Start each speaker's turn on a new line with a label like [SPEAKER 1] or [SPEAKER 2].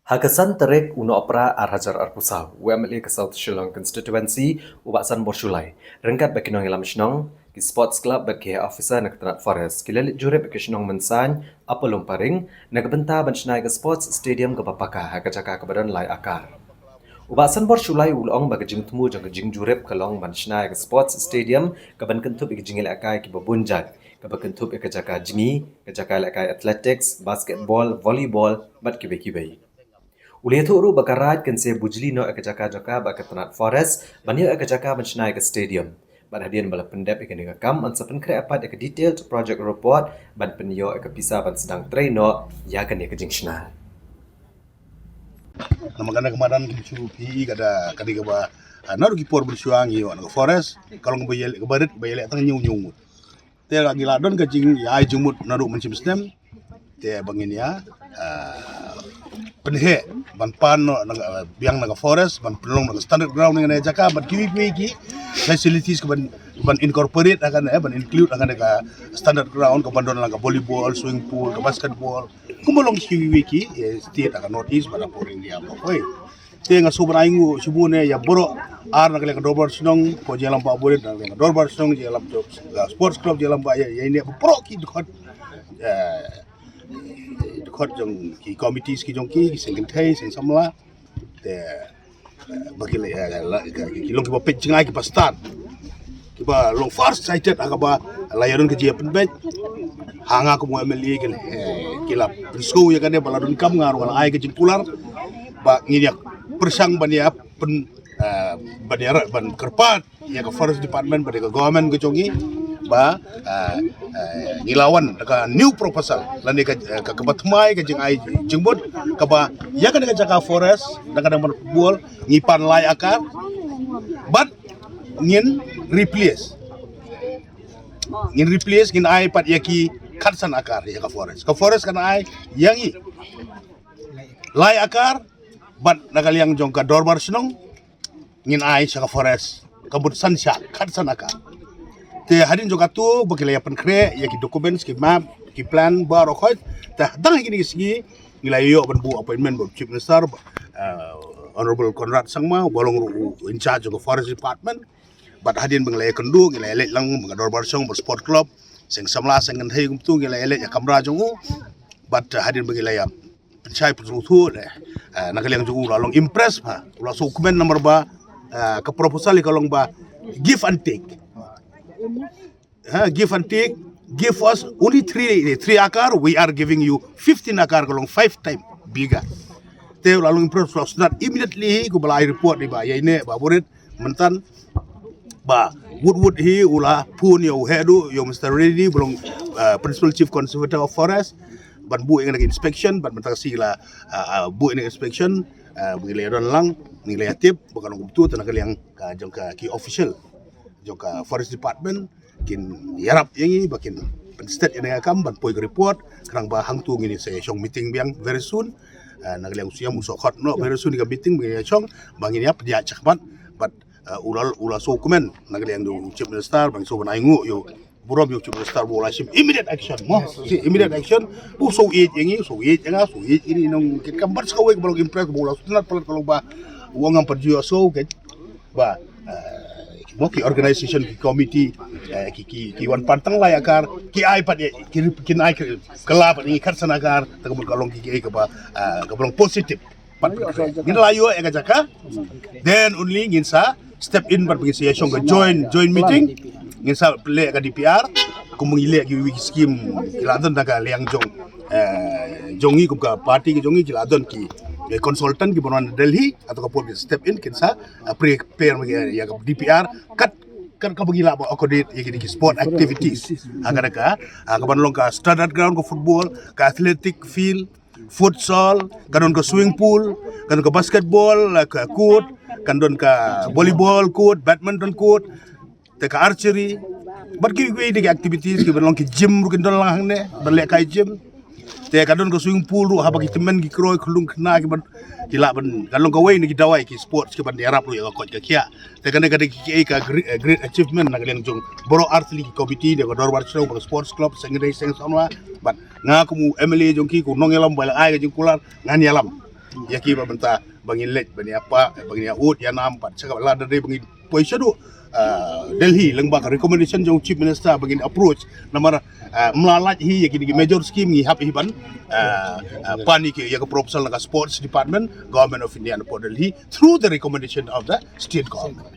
[SPEAKER 1] Hakasan terek uno opera arhajar arpusau, UMLA ke South Shillong constituency, ubasan borsulai. Rengkat bagi nong ilam shnong, ki sports club bagi officer nak tenat forest. Kilalit jure bagi shnong mensan, apa lomparing, nagbenta banshnai ke sports stadium ke papaka, hakajaka ke badan lai akar. Ubasan borsulai ulong bagi jing temu jang jing jurep kalong banshnai ke sports stadium, ke ban kentup bagi jingil akai ki babunjat. Ke ban kentup bagi jaka jingi, ke jaka akai athletics, basketball, volleyball, bat kibai-kibai. Uliah tu uru bakarat kan se bujli no ekajaka-jaka bakatanat forest, banyak ekajaka mencnai ke stadium. Ban hadian bala pendep ikan dengan kam an sepen kre apat eka detailed project report ban penyo eka bisa ban sedang traino ya kan eka jingshna.
[SPEAKER 2] Nama kana kemadan kicu pi kada kadi ba naru ki por bersuang yo na forest kalau ngebayel kebarit bayel tang nyung te lagi ladon ka jing ya jumut naru mencim stem te bangin ya penhe ban pan no biang naga forest ban pelong naga standard ground ngene jaka ban kiwi ki facilities ke ban incorporate akan ban include akan naga standard ground ke bandon naga volleyball, swimming pool, ke basketball kumolong kiwi ki state akan northeast pada poring dia boy te nga sobra ingu subune ya boro ar naga le dorbar snong ko jelam pa bolet naga dorbar snong jelam sports club jelam ba ya ini pro ki dot khot jong ki committees ki jong ki sing thai sing samla te bagi le ki long ki ba pet jingai ki ba start ki ba long far sighted aga ba layaron ki je pen bet hanga ko mo MLA ki ki la so ya kane baladun kam ngar wala ay ki jingkular ba ngiyak persang bania pen baniara ban kerpat ya ke forest department ba ke government ke jongi ba ngilawan ka new proposal lan ka kebatmai ka jing ai jingbot ka ba ya ka jaka forest daga dang bol ngipan lai akar but ngin replace ngin ai pat yaki khatsan akar ya ka forest kan ai yangi lai akar but daga liang jong ka dorbar snong ngin ai sa ka forest kabut sansha khatsan akar te hadin juga tu bagi layapan kre ya ki dokumen ki map ki plan baro khot ta dang gini sigi ngilayo ban bu appointment bu chief minister honorable Conrad Sangma bolong in charge of forest department but hadin benglaya kendu ngilay lang mga dorbar song sport club sing samla sing ngai gum tu ngilay ya kamra jongu but hadin benglaya pencai putu le nagaliang jongu lalong impress ha ulah dokumen nomor ba ke proposal kalong ba give and take give and take, give us only three akar, we are giving you 15 akar kalong 5 times bigger. Te lalu improve not immediately ko balai report ni ba ya ini ba borit mentan ba wood hi ula pun yo hedu yo Mr. Ready belum principal chief conservator of forest ban bu ingin inspection ban mentak sila bu ini inspection ngilai don lang ngilai tip bukan betul tenaga yang jong ki official joka forest department kin yarap yangi bakin state yang akam ban poi report kerang ba hang tu ngini saya song meeting biang very soon nagaliang siam usok hot no very soon ga meeting bagi song bangin ya pdia cakmat but ula so komen nagaliang do chief minister bang so banangu yo burom yo chief minister bola sim immediate action mo si immediate action bu so it yangi so it ini nong kit kambar sawe ko bolong impress bola sunat palat kalau ba wong ang perjuang so ke ba mo ki organization ki committee ki wan pantang la yakar ki ai pat ki ai kelab ni khatsan akar takabul kalong ki ka ba ka bolong positive pat ngin layo e ga jaka then only ngin sa step in pat bagi saya song join meeting ngin sa le ka DPR kumungile ki wiki scheme kiladon daga liang jongi ko ka party ki jongi kiladon ki konsultan ki bonan Delhi atau kapol step in kinsa prepare ya DPR kat kan kabagila ba accommodate ya ki sport activities agar ka kaban long ka standard ground ko football ka athletic field futsal kanon ka swimming pool kanon ka basketball ka court kanon ka volleyball court badminton court te ka archery but ki di activities ki long ki gym rukin don lang ne berlek kai gym te kadon ko swimming pool ru haba ki temen ki kroy khulung khna ki ban kila ban kalong ka way ni ki dawai ki sports ki ban diarap ru ya ko ka kia te kan ka ka great achievement na kaleng jong boro artli ki committee de ko dorbar show sports club sengdei seng samla ban nga ko mu MLA jong ki ko nongelam bala ay jong kular ngan yalam ya ki ba benta bangin let bani apa bangin ut ya nam pat cakap lah dari bangin position tu Delhi lengbak recommendation jong chief minister bangin approach namara melalat hi ya ki major scheme ngi hap hiban pani ki ya proposal nga sports department government of India and Port Delhi through the recommendation of the state government.